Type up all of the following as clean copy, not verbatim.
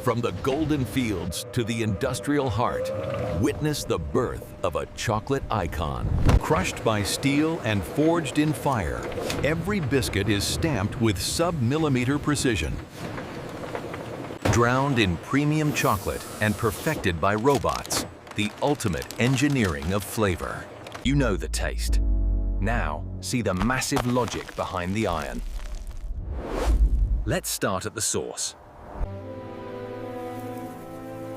From the golden fields to the industrial heart, witness the birth of a chocolate icon. Crushed by steel and forged in fire, every biscuit is stamped with sub-millimeter precision. Drowned in premium chocolate and perfected by robots, the ultimate engineering of flavor. You know the taste. Now, see the massive logic behind the iron. Let's start at the source.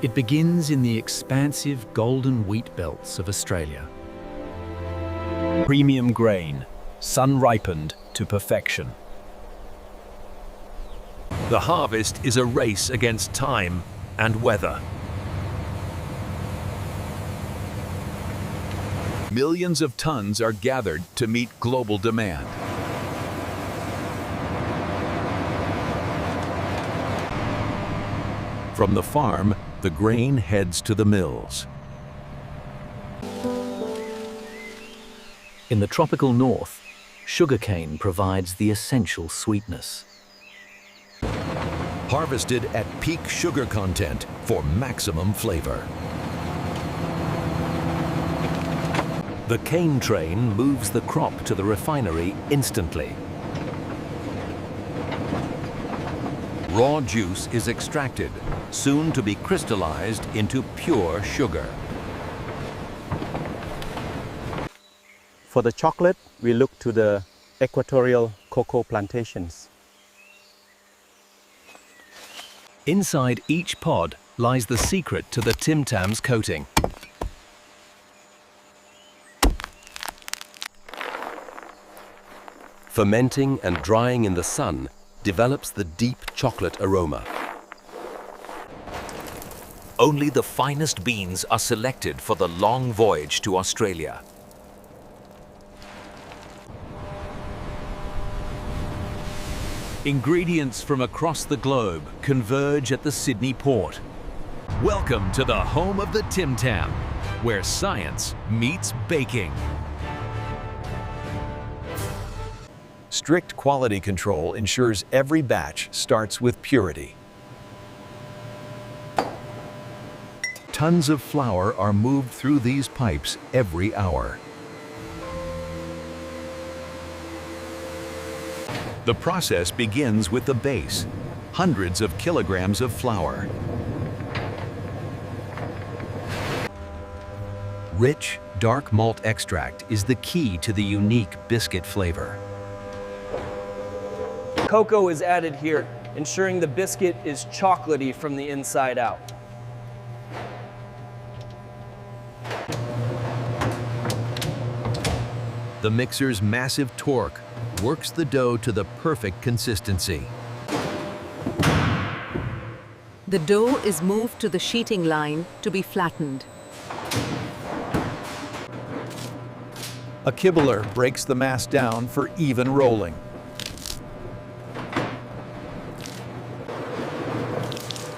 It begins in the expansive golden wheat belts of Australia. Premium grain, sun-ripened to perfection. The harvest is a race against time and weather. Millions of tons are gathered to meet global demand. From the farm, the grain heads to the mills. In the tropical north, sugarcane provides the essential sweetness. Harvested at peak sugar content for maximum flavor. The cane train moves the crop to the refinery instantly. Raw juice is extracted, soon to be crystallized into pure sugar. For the chocolate, we look to the equatorial cocoa plantations. Inside each pod lies the secret to the Tim Tam's coating. Fermenting and drying in the sun develops the deep chocolate aroma. Only the finest beans are selected for the long voyage to Australia. Ingredients from across the globe converge at the Sydney port. Welcome to the home of the Tim Tam, where science meets baking. Strict quality control ensures every batch starts with purity. Tons of flour are moved through these pipes every hour. The process begins with the base, hundreds of kilograms of flour. Rich, dark malt extract is the key to the unique biscuit flavor. Cocoa is added here, ensuring the biscuit is chocolatey from the inside out. The mixer's massive torque works the dough to the perfect consistency. The dough is moved to the sheeting line to be flattened. A kibbler breaks the mass down for even rolling.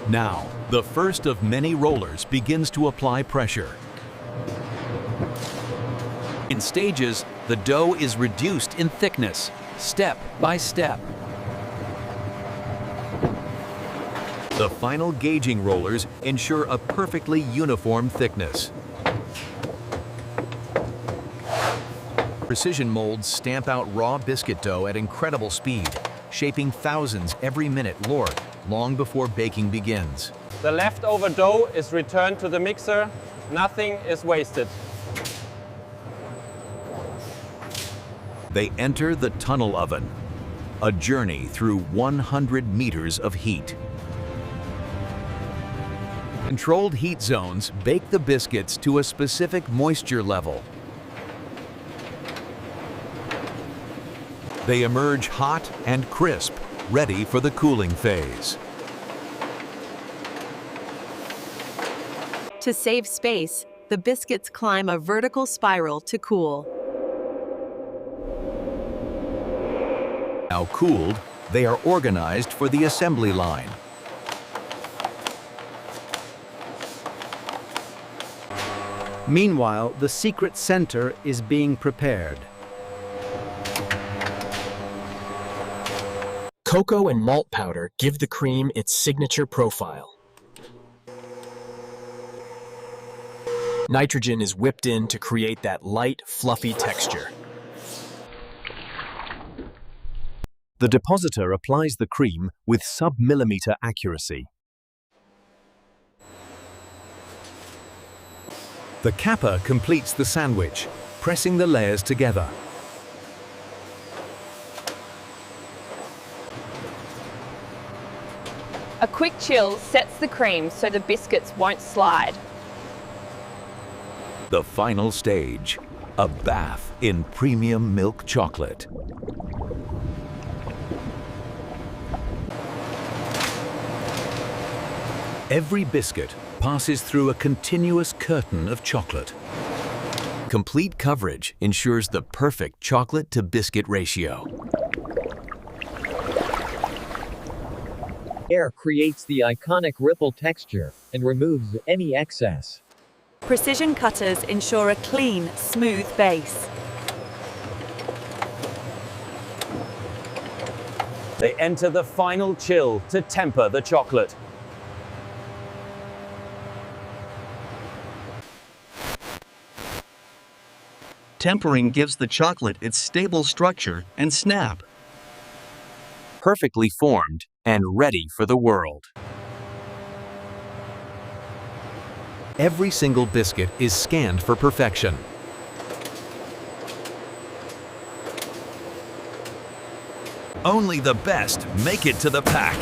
Now, the first of many rollers begins to apply pressure. In stages, the dough is reduced in thickness, step by step. The final gauging rollers ensure a perfectly uniform thickness. Precision molds stamp out raw biscuit dough at incredible speed, shaping thousands every minute long before baking begins. The leftover dough is returned to the mixer. Nothing is wasted. They enter the tunnel oven, a journey through 100 meters of heat. Controlled heat zones bake the biscuits to a specific moisture level. They emerge hot and crisp, ready for the cooling phase. To save space, the biscuits climb a vertical spiral to cool. Now cooled, they are organized for the assembly line. Meanwhile, the secret center is being prepared. Cocoa and malt powder give the cream its signature profile. Nitrogen is whipped in to create that light, fluffy texture. The depositor applies the cream with sub-millimeter accuracy. The capper completes the sandwich, pressing the layers together. A quick chill sets the cream so the biscuits won't slide. The final stage, a bath in premium milk chocolate. Every biscuit passes through a continuous curtain of chocolate. Complete coverage ensures the perfect chocolate to biscuit ratio. Air creates the iconic ripple texture and removes any excess. Precision cutters ensure a clean, smooth base. They enter the final chill to temper the chocolate. Tempering gives the chocolate its stable structure and snap. Perfectly formed and ready for the world. Every single biscuit is scanned for perfection. Only the best make it to the pack.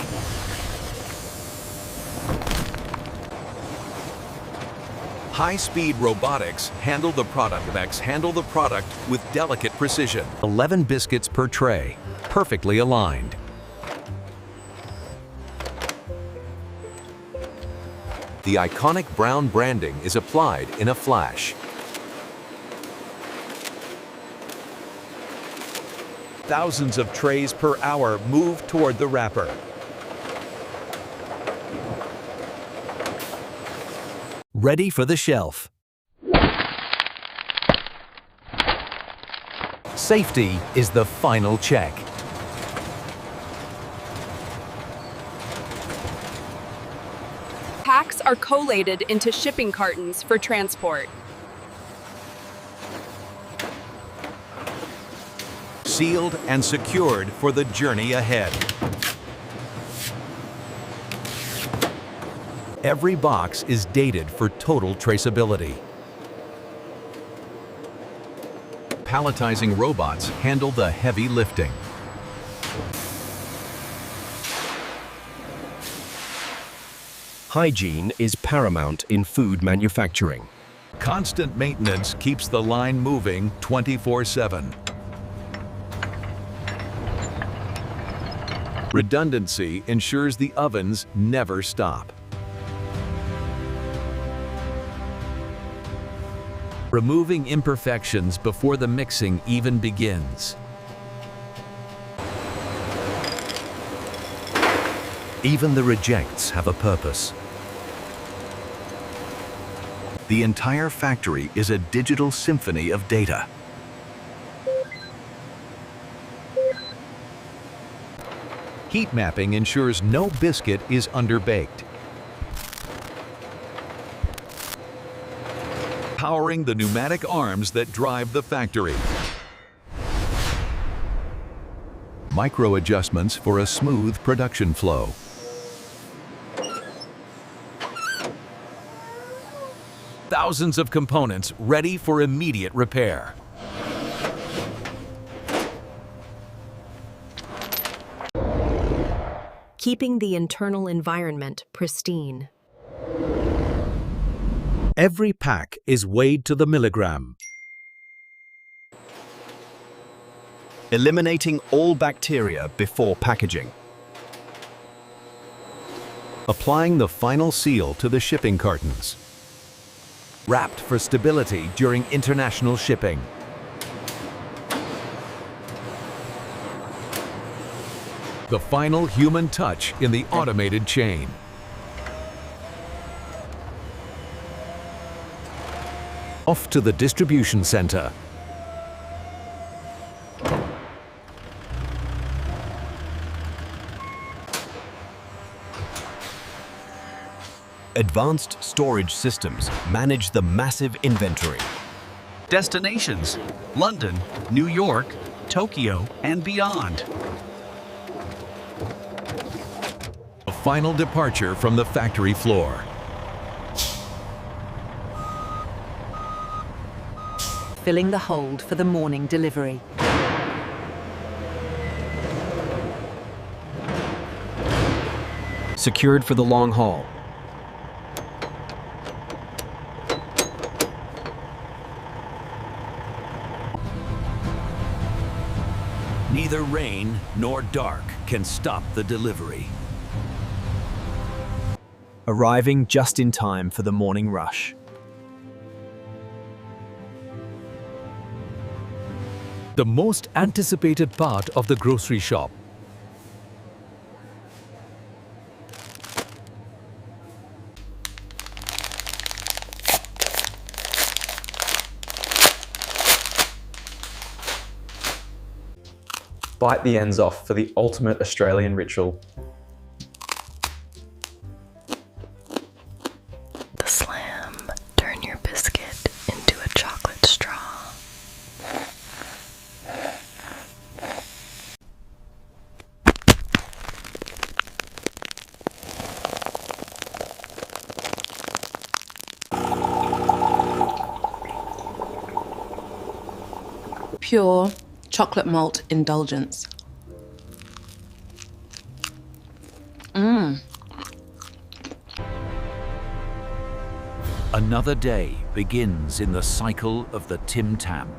High-speed robotics handle the product with delicate precision. 11 biscuits per tray, perfectly aligned. The iconic brown branding is applied in a flash. Thousands of trays per hour move toward the wrapper. Ready for the shelf. Safety is the final check. Packs are collated into shipping cartons for transport. Sealed and secured for the journey ahead. Every box is dated for total traceability. Palletizing robots handle the heavy lifting. Hygiene is paramount in food manufacturing. Constant maintenance keeps the line moving 24/7. Redundancy ensures the ovens never stop. Removing imperfections before the mixing even begins. Even the rejects have a purpose. The entire factory is a digital symphony of data. Heat mapping ensures no biscuit is underbaked. Powering the pneumatic arms that drive the factory. Micro adjustments for a smooth production flow. Thousands of components ready for immediate repair. Keeping the internal environment pristine. Every pack is weighed to the milligram. Eliminating all bacteria before packaging. Applying the final seal to the shipping cartons. Wrapped for stability during international shipping. The final human touch in the automated chain. Off to the distribution center. advanced storage systems manage the massive inventory. Destinations: London, New York, Tokyo, and beyond. A final departure from the factory floor. Filling the hold for the morning delivery. Secured for the long haul. Neither rain nor dark can stop the delivery. Arriving just in time for the morning rush. The most anticipated part of the grocery shop. Bite the ends off for the ultimate Australian ritual. The slam. Turn your biscuit into a chocolate straw. Pure chocolate malt indulgence. Another day begins in the cycle of the Tim Tam.